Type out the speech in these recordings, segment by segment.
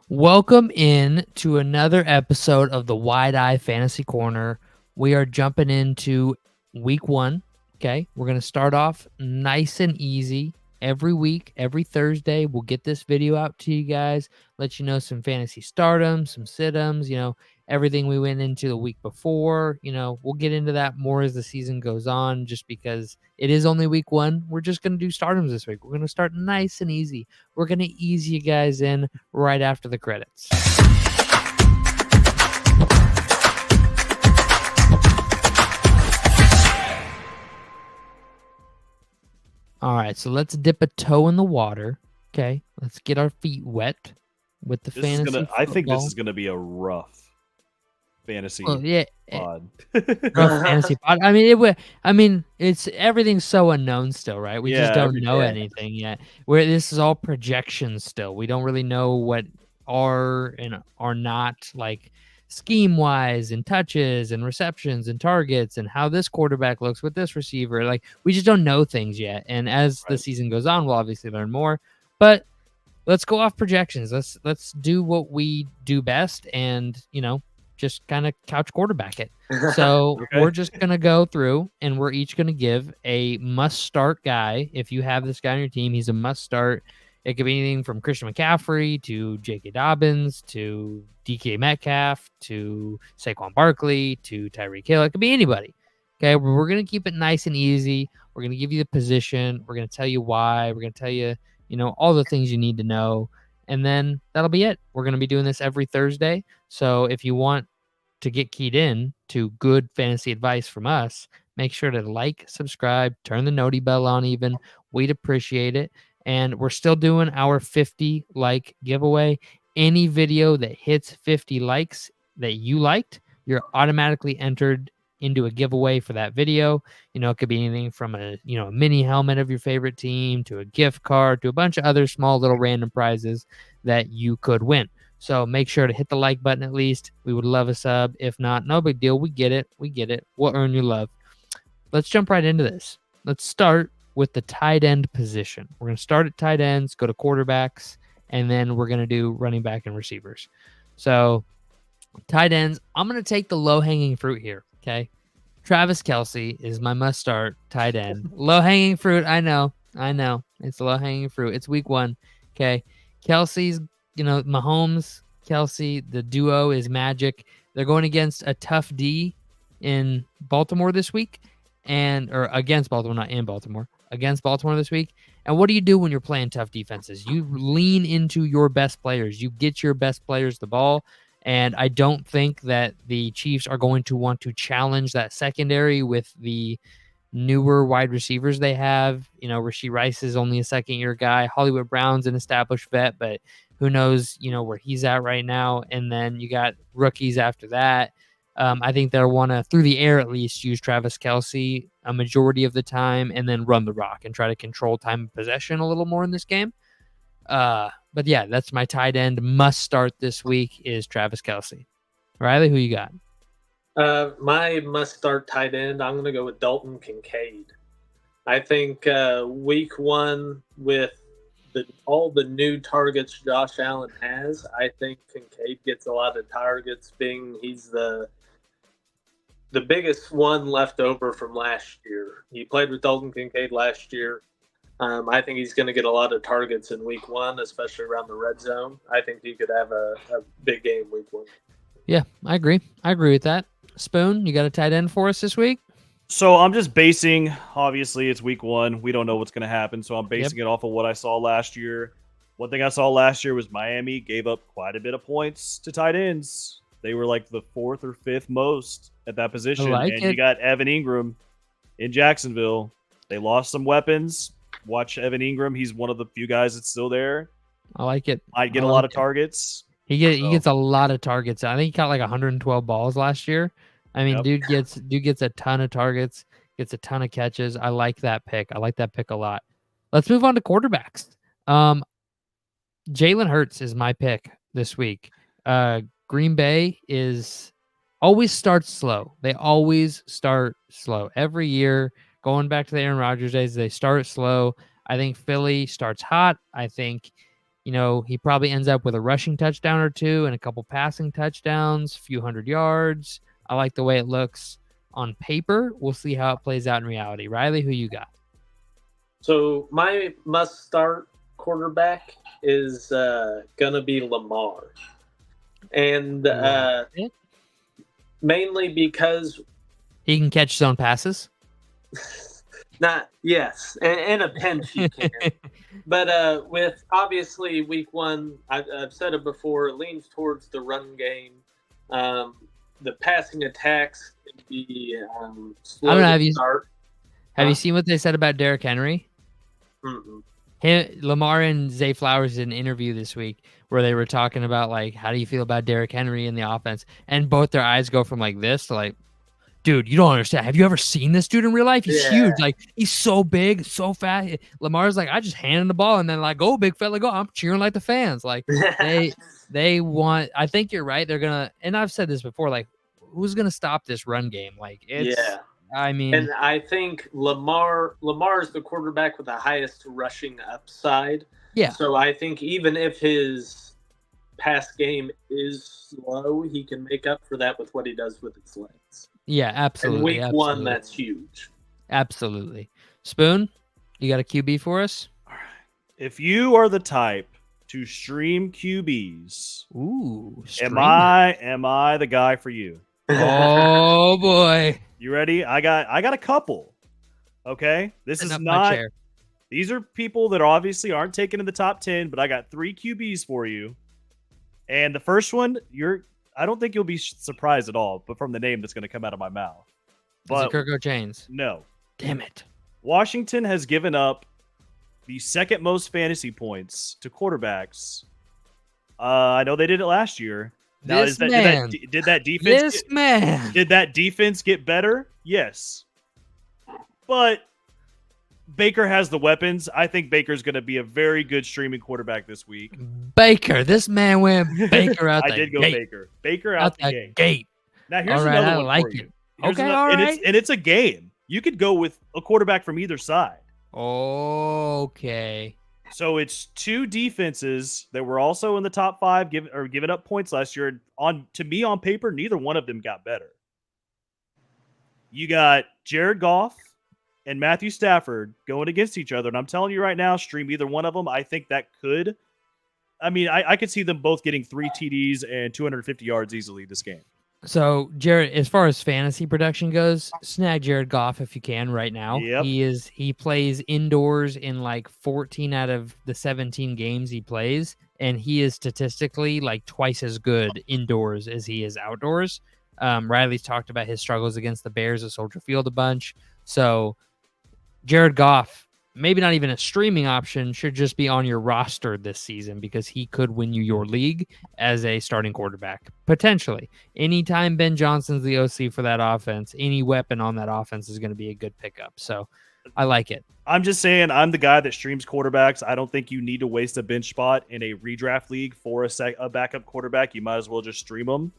Welcome in to another episode of the Wide Eye Fantasy Corner. We are jumping into week one. Okay. We're going to start off nice and easy. Every week, every Thursday, we'll get this video out to you guys, let you know some fantasy stardoms, some sit-ems, everything we went into the week before. We'll get into that more as the season goes on, just because it is only week one. We're just going to do stardoms this week. We're going to start nice and easy. We're going to ease you guys in right after the credits. All right, so let's dip a toe in the water. Okay, let's get our feet wet with the fantasy football. I think this is gonna be a rough fantasy pod. Rough fantasy pod. I mean, it's everything's so unknown still, right? We just don't know anything yet. Where this is all projections still. We don't really know what are and are not, like, scheme wise and touches and receptions and targets and how this quarterback looks with this receiver. Like, we just don't know things yet. And as the season goes on, we'll obviously learn more. But let's go off projections. Let's do what we do best, and just kind of couch quarterback it. So We're just gonna go through, and we're each gonna give a must start guy. If you have this guy on your team, he's a must start. It could be anything from Christian McCaffrey to J.K. Dobbins to DK Metcalf to Saquon Barkley to Tyreek Hill. It could be anybody. Okay, we're gonna keep it nice and easy. We're gonna give you the position. We're gonna tell you why. We're gonna tell you, all the things you need to know. And then that'll be it. We're going to be doing this every Thursday. So if you want to get keyed in to good fantasy advice from us, make sure to like, subscribe, turn the noti bell on even. We'd appreciate it. And we're still doing our 50 like giveaway. Any video that hits 50 likes that you liked, you're automatically entered into a giveaway for that video. It could be anything from a mini helmet of your favorite team to a gift card to a bunch of other small little random prizes that you could win. So make sure to hit the like button at least. We would love a sub. If not, no big deal. We get it. We'll earn your love. Let's jump right into this. Let's start with the tight end position. We're going to start at tight ends, go to quarterbacks, and then we're going to do running back and receivers. So tight ends, I'm going to take the low-hanging fruit here, okay? Travis Kelce is my must-start tight end. Low-hanging fruit, I know. It's low-hanging fruit. It's week one, okay? Kelce's, Mahomes, Kelce, the duo is magic. They're going against a tough D in Baltimore this week, or against Baltimore, not in Baltimore, against Baltimore this week. And what do you do when you're playing tough defenses? You lean into your best players. You get your best players the ball. And I don't think that the Chiefs are going to want to challenge that secondary with the newer wide receivers they have. Rashee Rice is only a second-year guy. Hollywood Brown's an established vet, but who knows, where he's at right now. And then you got rookies after that. I think they'll want to, through the air at least, use Travis Kelce a majority of the time and then run the rock and try to control time of possession a little more in this game. But yeah, that's my tight end must start this week is Travis Kelce. Riley, who you got? My must start tight end, I'm going to go with Dalton Kincaid. I think week one, with all the new targets Josh Allen has, I think Kincaid gets a lot of targets, being he's the biggest one left over from last year. He played with Dalton Kincaid last year. I think he's going to get a lot of targets in week one, especially around the red zone. I think he could have a big game week one. Yeah, I agree. I agree with that. Spoon, you got a tight end for us this week? So I'm just basing, obviously it's week one. We don't know what's going to happen. So I'm basing it off of what I saw last year. One thing I saw last year was Miami gave up quite a bit of points to tight ends. They were like the 4th or 5th most at that position. You got Evan Ingram in Jacksonville. They lost some weapons. Watch Evan Ingram. He's one of the few guys that's still there. I like it. Might get a lot of targets. He gets a lot of targets. I think he caught like 112 balls last year. I mean, dude gets a ton of targets, gets a ton of catches. I like that pick. I like that pick a lot. Let's move on to quarterbacks. Jalen Hurts is my pick this week. Green Bay always starts slow. They always start slow every year. Going back to the Aaron Rodgers days, they start slow. I think Philly starts hot. I think He probably ends up with a rushing touchdown or two and a couple passing touchdowns, a few hundred yards. I like the way it looks on paper. We'll see how it plays out in reality. Riley, who you got? So my must-start quarterback is gonna be Lamar, and mainly because he can catch his own passes. In a pinch he can. But with obviously week one, I've said it before, it leans towards the run game. The passing attacks can be slow. I don't know. Have you seen what they said about Derrick Henry? Lamar and Zay Flowers did an interview this week where they were talking about like, how do you feel about Derrick Henry in the offense? And both their eyes go from like this to like, dude, you don't understand. Have you ever seen this dude in real life? He's huge. Like, he's so big, so fast. Lamar's like, I just hand him the ball and then like, go big fella, go. I'm cheering like the fans. Like they want. I think you're right. They're gonna. And I've said this before. Like, who's gonna stop this run game? Like, it's. Yeah. I mean, and I think Lamar is the quarterback with the highest rushing upside. Yeah. So I think even if his pass game is slow, he can make up for that with what he does with his legs. Yeah, absolutely. And week one, that's huge. Absolutely. Spoon, you got a QB for us? All right. If you are the type to stream QBs, am I the guy for you? Oh boy. You ready? I got a couple. Okay? This is not. These are people that obviously aren't taken in the top 10, but I got 3 QBs for you. And the first one, I don't think you'll be surprised at all, but from the name that's going to come out of my mouth. But is it Kirk Chains? No. Damn it. Washington has given up the second most fantasy points to quarterbacks. I know they did it last year. Now, did that defense get better? Yes. But Baker has the weapons. I think Baker's going to be a very good streaming quarterback this week. Baker. This man went Baker out the gate. I did go Baker. Baker out the gate. Now, here's all right, another one like for you. Okay, all right. And it's a game. You could go with a quarterback from either side. Okay. So it's 2 defenses that were also in the top 5 giving up points last year. To me, on paper, neither one of them got better. You got Jared Goff and Matthew Stafford going against each other. And I'm telling you right now, stream either one of them. I think that could. I mean, I could see them both getting 3 TDs and 250 yards easily this game. So, Jared, as far as fantasy production goes, snag Jared Goff if you can right now. Yep. He plays indoors in like 14 out of the 17 games he plays, and he is statistically like twice as good indoors as he is outdoors. Riley's talked about his struggles against the Bears at Soldier Field a bunch. So, Jared Goff, maybe not even a streaming option, should just be on your roster this season because he could win you your league as a starting quarterback, potentially. Anytime Ben Johnson's the OC for that offense, any weapon on that offense is going to be a good pickup. So I like it. I'm just saying I'm the guy that streams quarterbacks. I don't think you need to waste a bench spot in a redraft league for a backup quarterback. You might as well just stream them.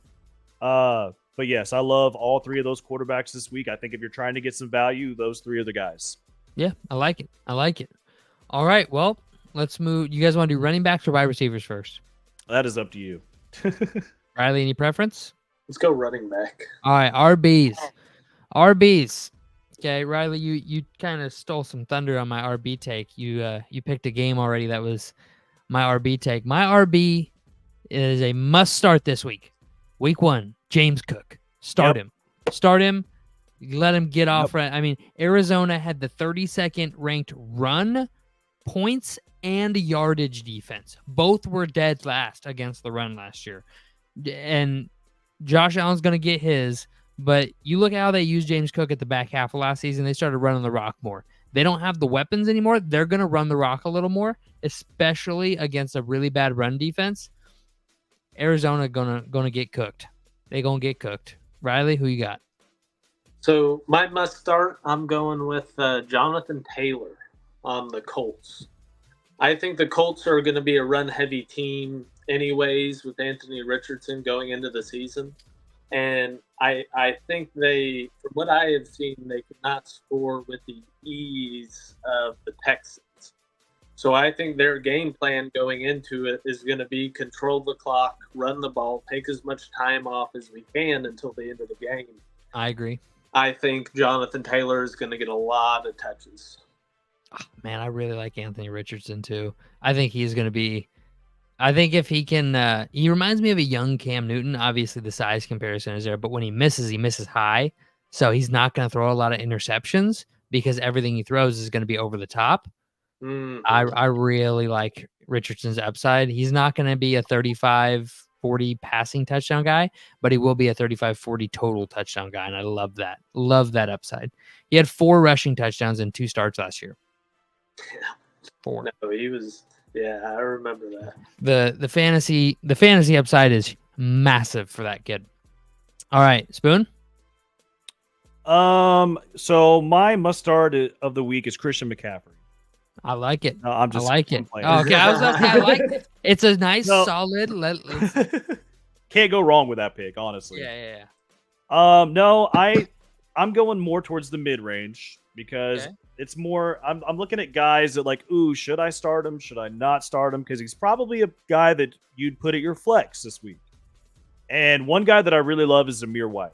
But yes, I love all 3 of those quarterbacks this week. I think if you're trying to get some value, those 3 are the guys. Yeah, I like it. All right, well, let's move. You guys want to do running backs or wide receivers first? That is up to you. Riley, any preference? Let's go running back. All right, RBs. Okay, Riley, you kind of stole some thunder on my RB take. You picked a game already that was my RB take. My RB is a must start this week. Week 1, James Cook. Start him. Let him get off. Yep. I mean, Arizona had the 32nd ranked run, points, and yardage defense. Both were dead last against the run last year. And Josh Allen's going to get his, but you look at how they used James Cook at the back half of last season. They started running the rock more. They don't have the weapons anymore. They're going to run the rock a little more, especially against a really bad run defense. Arizona gonna get cooked. They going to get cooked. Riley, who you got? So my must start, I'm going with Jonathan Taylor on the Colts. I think the Colts are going to be a run-heavy team anyways with Anthony Richardson going into the season. And I think from what I have seen, they could not score with the ease of the Texans. So I think their game plan going into it is going to be control the clock, run the ball, take as much time off as we can until the end of the game. I agree. I think Jonathan Taylor is going to get a lot of touches. Oh, man, I really like Anthony Richardson too. I think he's going to be. I think if he can, he reminds me of a young Cam Newton. Obviously, the size comparison is there, but when he misses high. So he's not going to throw a lot of interceptions because everything he throws is going to be over the top. Mm-hmm. I really like Richardson's upside. He's not going to be a 35-40 passing touchdown guy, but he will be a 35-40 total touchdown guy, and I love that. Love that upside. He had 4 rushing touchdowns in 2 starts last year. Yeah. 4. No, he was. Yeah, I remember that. The fantasy upside is massive for that kid. All right, Spoon. So my must start of the week is Christian McCaffrey. I like it. No, I like it. Oh, okay, I like it. It's a nice, solid. Can't go wrong with that pick, honestly. Yeah. No, I'm going more towards the mid range because it's more. I'm looking at guys that like, ooh, should I start him? Should I not start him? Because he's probably a guy that you'd put at your flex this week. And one guy that I really love is Zamir White.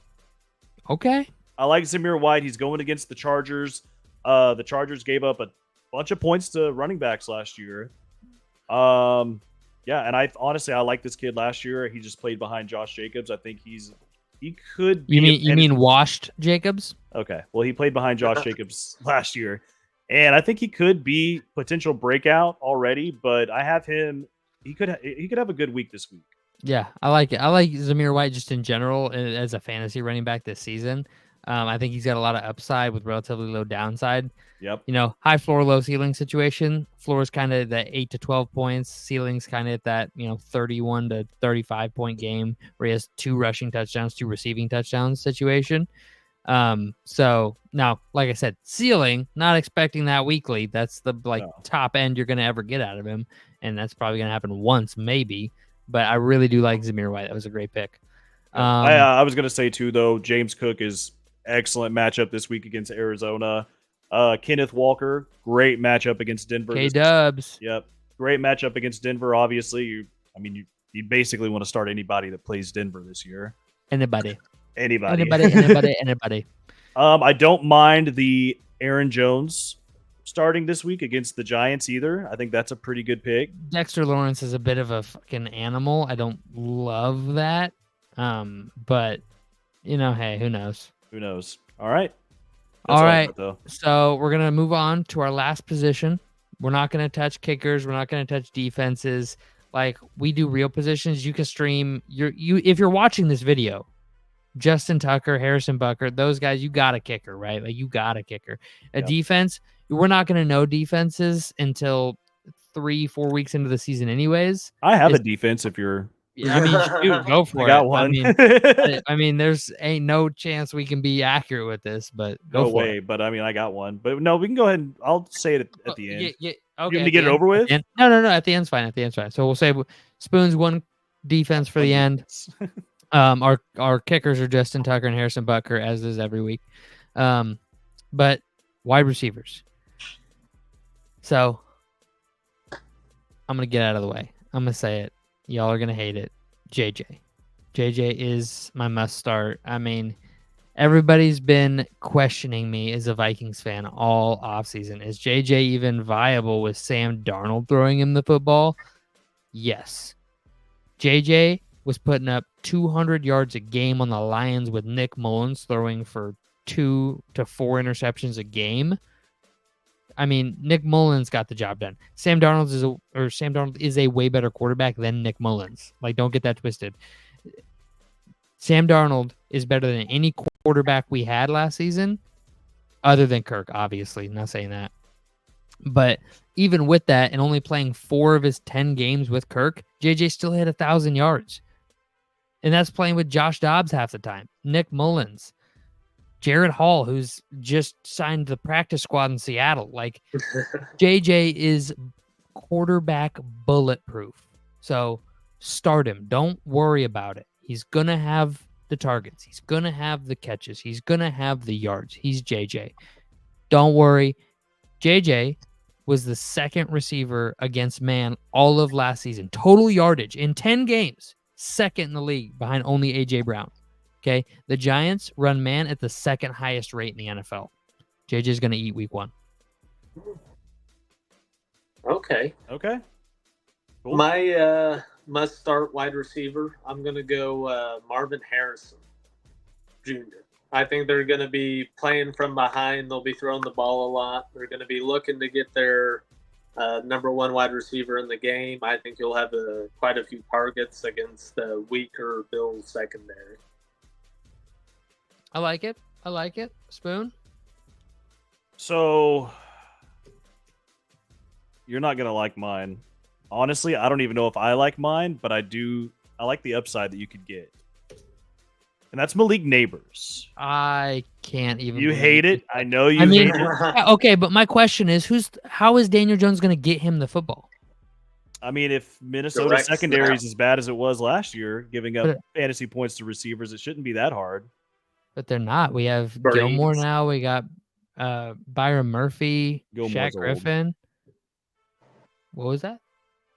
Okay. I like Zamir White. He's going against the Chargers. The Chargers gave up a bunch of points to running backs last year. Yeah, and I like this kid last year. He just played behind Josh Jacobs. I think he could be. You mean washed Jacobs? Okay. Well, he played behind Josh Jacobs last year. And I think he could be potential breakout already, but I have him. He could have a good week this week. Yeah, I like it. I like Zamir White just in general as a fantasy running back this season. I think he's got a lot of upside with relatively low downside. Yep. High floor, low ceiling situation. Floor is kind of the 8 to 12 points. Ceiling's kind of at that 31 to 35 point game where he has 2 rushing touchdowns, 2 receiving touchdowns situation. So now, like I said, ceiling, not expecting that weekly. That's the top end you're going to ever get out of him, and that's probably going to happen once, maybe. But I really do like Zamir White. That was a great pick. I was going to say too, though, James Cook is excellent matchup this week against Arizona. Kenneth Walker, great matchup against Denver. K-Dubs. Yep, great matchup against Denver. Obviously, you basically want to start anybody that plays Denver this year. Anybody. I don't mind the Aaron Jones starting this week against the Giants either. I think that's a pretty good pick. Dexter Lawrence is a bit of a fucking animal. I don't love that. But hey, who knows? Who knows? All right. All right. So we're gonna move on to our last position. We're not gonna touch kickers. We're not gonna touch defenses. Like we do real positions. You can stream if you're watching this video. Justin Tucker, Harrison Butker, those guys, you got a kicker, right? Like you got a kicker. Defense, we're not going to know defenses until 3-4 weeks into the season anyways. I have a defense if you're... shoot, go for it. I got one. There's ain't no chance we can be accurate with this, but no way. But I got one. But no, we can go ahead and I'll say it at the end. Yeah. Okay. You want to get it over with? No. At the end's fine. So we'll say Spoon's one defense for the end. Our kickers are Justin Tucker and Harrison Butker, as is every week. But wide receivers. So I'm gonna get out of the way. I'm gonna say it. Y'all are gonna hate it. JJ is my must start. Everybody's been questioning me as a Vikings fan all offseason. Is JJ even viable with Sam Darnold throwing him the football? Yes. JJ was putting up 200 yards a game on the Lions with Nick Mullins throwing for 2 to 4 interceptions a game. Nick Mullins got the job done. Sam Darnold is a way better quarterback than Nick Mullins. Like, don't get that twisted. Sam Darnold is better than any quarterback we had last season, other than Kirk, obviously. Not saying that. But even with that, and only playing 4 of his 10 games with Kirk, JJ still hit 1,000 yards. And that's playing with Josh Dobbs half the time. Nick Mullins. Jared Hall, who's just signed the practice squad in Seattle. Like, JJ is quarterback bulletproof. So start him. Don't worry about it. He's going to have the targets. He's going to have the catches. He's going to have the yards. He's JJ. Don't worry. JJ was the second receiver against man all of last season. Total yardage in 10 games, second in the league behind only A.J. Brown. Okay, the Giants run man at the second highest rate in the NFL. JJ's going to eat week 1. Okay. Cool. My must-start wide receiver, I'm going to go Marvin Harrison Jr. I think they're going to be playing from behind. They'll be throwing the ball a lot. They're going to be looking to get their number one wide receiver in the game. I think you'll have quite a few targets against the weaker Bills secondary. I like it. Spoon? So, you're not going to like mine. Honestly, I don't even know if I like mine, but I like the upside that you could get. And that's Malik Neighbors. I can't even. You hate it? I know you hate it. Okay, but my question is, how is Daniel Jones going to get him the football? I mean, if Minnesota's secondary is as bad as it was last year, giving up fantasy points to receivers, it shouldn't be that hard. But they're not. We have Gilmore now. We got Byron Murphy, Shaq Griffin. Old. What was that?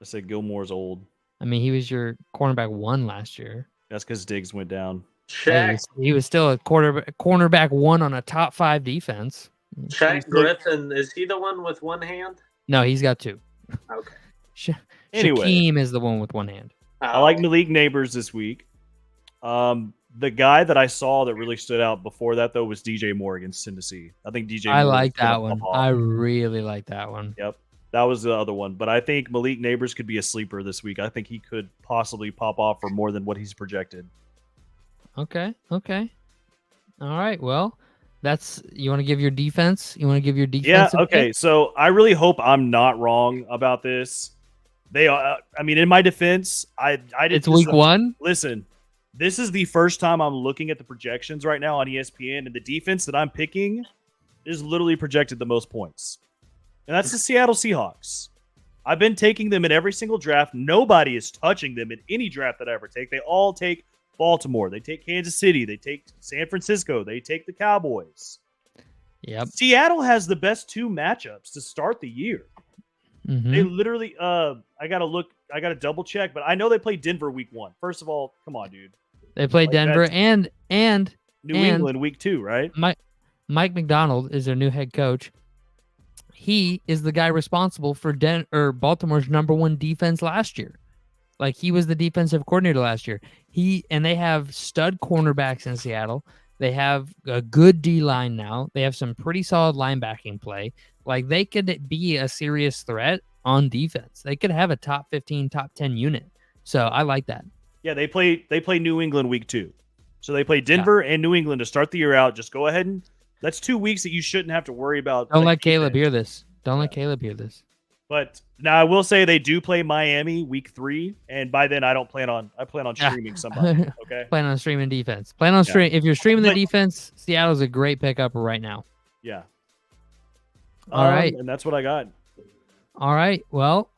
I said Gilmore's old. I mean, he was your cornerback 1 last year. That's because Diggs went down. Shaq. He was still a cornerback 1 on a top 5 defense. Shaq Griffin, is he the one with one hand? No, he's got 2. Okay. Anyway, Shaquem is the one with one hand. I like Malik Neighbors this week. The guy that I saw that really stood out before that, though, was DJ Moore against Tennessee. I think DJ Moore. I like that one. I really like that one. Yep. That was the other one. But I think Malik Neighbors could be a sleeper this week. I think he could possibly pop off for more than what he's projected. Okay. All right. Well, you want to give your defense? Yeah, okay. So I really hope I'm not wrong about this. They are. I mean, in my defense, I did. It's week 1. Listen, this is the first time I'm looking at the projections right now on ESPN, and the defense that I'm picking is literally projected the most points. And that's the Seattle Seahawks. I've been taking them in every single draft. Nobody is touching them in any draft that I ever take. They all take Baltimore. They take Kansas City. They take San Francisco. They take the Cowboys. Yep. Seattle has the best 2 matchups to start the year. Mm-hmm. They literally, I got to double check, but I know they played Denver week 1. First of all, come on, dude. They played Denver and New England week 2, right? Mike McDonald is their new head coach. He is the guy responsible for Baltimore's number 1 defense last year. Like, he was the defensive coordinator last year. They have stud cornerbacks in Seattle. They have a good D-line now. They have some pretty solid linebacking play. Like, they could be a serious threat on defense. They could have a top 15, top 10 unit. So I like that. Yeah, they play New England week 2. So they play Denver and New England to start the year out. Just go ahead and that's 2 weeks that you shouldn't have to worry about. Don't let Caleb hear this. Let Caleb hear this. But now I will say they do play Miami week 3, and by then I plan on streaming somebody. Okay. Plan on streaming defense. If you're streaming the defense, Seattle's a great pickup right now. Yeah. All right. And that's what I got. All right. Well,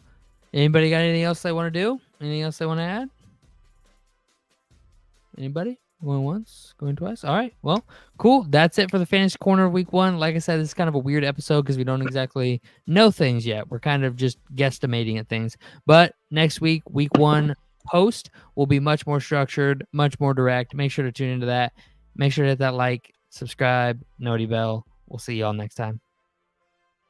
anybody got anything else they want to do? Anything else they want to add? Anybody? Going once, going twice. All right. Well, cool. That's it for the Fantasy Corner of week 1. Like I said, this is kind of a weird episode because we don't exactly know things yet. We're kind of just guesstimating at things. But next week, week 1 post will be much more structured, much more direct. Make sure to tune into that. Make sure to hit that like, subscribe, noti bell. We'll see you all next time.